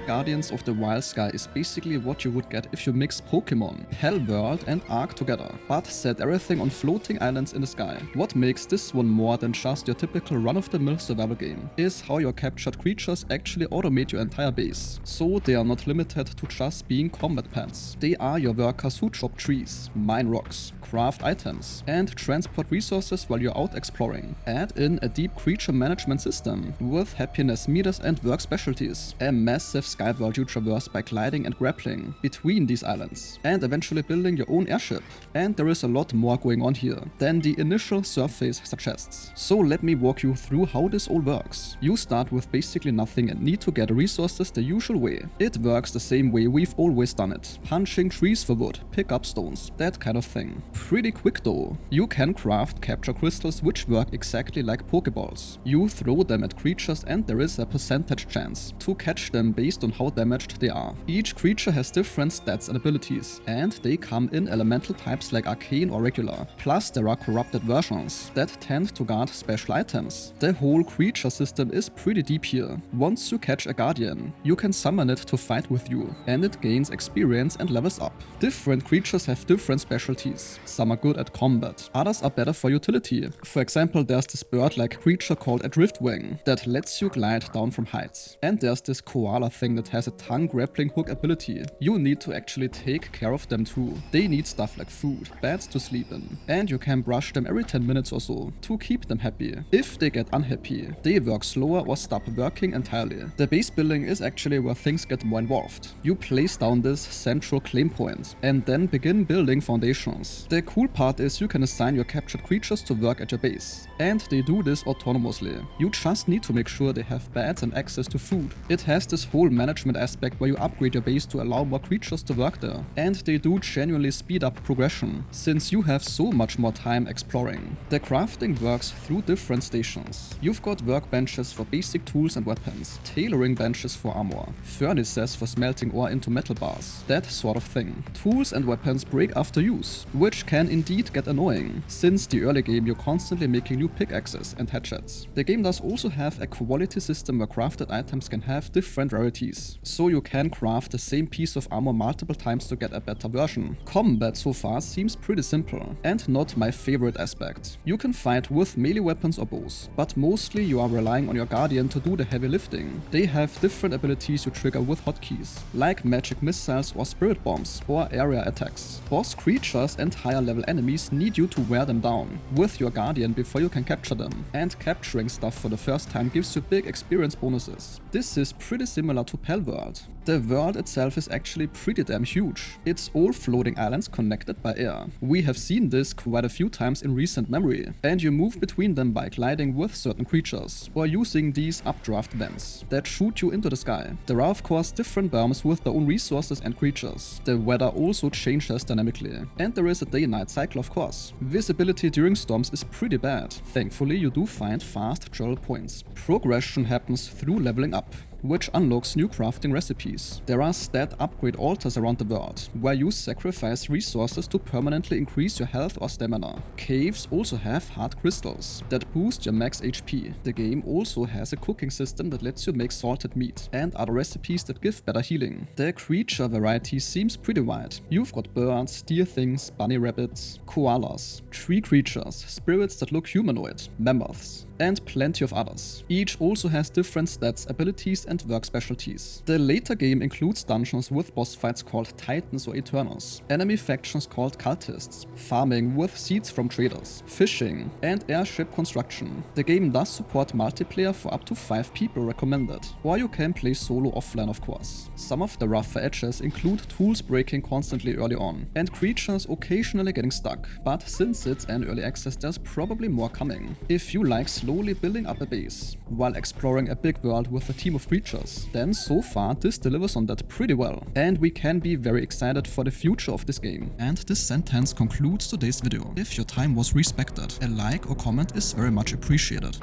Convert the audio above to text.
Guardians of the Wild Sky is basically what you would get if you mix Pokemon, Palworld and Ark together, but set everything on floating islands in the sky. What makes this one more than just your typical run-of-the-mill survival game is how your captured creatures actually automate your entire base. So they are not limited to just being combat pets. They are your workers who chop trees, mine rocks, craft items, and transport resources while you're out exploring. Add in a deep creature management system with happiness meters and work specialties, a massive sky world you traverse by gliding and grappling between these islands, and eventually building your own airship. And there is a lot more going on here than the initial surface suggests. So let me walk you through how this all works. You start with basically nothing and need to get resources the usual way. It works the same way we've always done it. Punching trees for wood, pick up stones, that kind of thing. Pretty quick though. You can craft capture crystals which work exactly like Pokeballs. You throw them at creatures and there is a percentage chance to catch them based on how damaged they are. Each creature has different stats and abilities, and they come in elemental types like arcane or regular. Plus there are corrupted versions that tend to guard special items. The whole creature system is pretty deep here. Once you catch a guardian, you can summon it to fight with you, and it gains experience and levels up. Different creatures have different specialties. Some are good at combat, others are better for utility. For example, there's this bird-like creature called a driftwing that lets you glide down from heights. And there's this koala thing that has a tongue grappling hook ability. You need to actually take care of them too. They need stuff like food, beds to sleep in, and you can brush them every 10 minutes or so to keep them happy. If they get unhappy, they work slower or stop working entirely. The base building is actually where things get more involved. You place down this central claim point and then begin building foundations. The cool part is you can assign your captured creatures to work at your base, and they do this autonomously. You just need to make sure they have beds and access to food. It has this whole management aspect where you upgrade your base to allow more creatures to work there, and they do genuinely speed up progression, since you have so much more time exploring. The crafting works through different stations. You've got workbenches for basic tools and weapons, tailoring benches for armor, furnaces for smelting ore into metal bars, that sort of thing. Tools and weapons break after use, which can indeed get annoying, since the early game you're constantly making new pickaxes and hatchets. The game does also have a quality system where crafted items can have different rarities, so you can craft the same piece of armor multiple times to get a better version. Combat so far seems pretty simple, and not my favorite aspect. You can fight with melee weapons or bows, but mostly you are relying on your guardian to do the heavy lifting. They have different abilities you trigger with hotkeys, like magic missiles or spirit bombs or area attacks. Boss creatures and higher level enemies need you to wear them down with your guardian before you can capture them, and capturing stuff for the first time gives you big experience bonuses. This is pretty similar to Palworld. The world itself is actually pretty damn huge. It's all floating islands connected by air. We have seen this quite a few times in recent memory, and you move between them by gliding with certain creatures, or using these updraft vents that shoot you into the sky. There are of course different biomes with their own resources and creatures. The weather also changes dynamically, and there is a day-night cycle of course. Visibility during storms is pretty bad. Thankfully you do find fast travel points. Progression happens through leveling up, which unlocks new crafting recipes. There are stat upgrade altars around the world, where you sacrifice resources to permanently increase your health or stamina. Caves also have hard crystals that boost your max HP. The game also has a cooking system that lets you make salted meat, and other recipes that give better healing. The creature variety seems pretty wide. You've got birds, deer things, bunny rabbits, koalas, tree creatures, spirits that look humanoid, mammoths, and plenty of others. Each also has different stats, abilities and work specialties. The later game includes dungeons with boss fights called Titans or Eternals, enemy factions called Cultists, farming with seeds from traders, fishing, and airship construction. The game does support multiplayer for up to 5 people recommended, or you can play solo offline of course. Some of the rougher edges include tools breaking constantly early on, and creatures occasionally getting stuck, but since it's an early access there's probably more coming. If you like slowly building up a base, while exploring a big world with a team of creatures, then so far this delivers on that pretty well, and we can be very excited for the future of this game. And this sentence concludes today's video. If your time was respected, a like or comment is very much appreciated.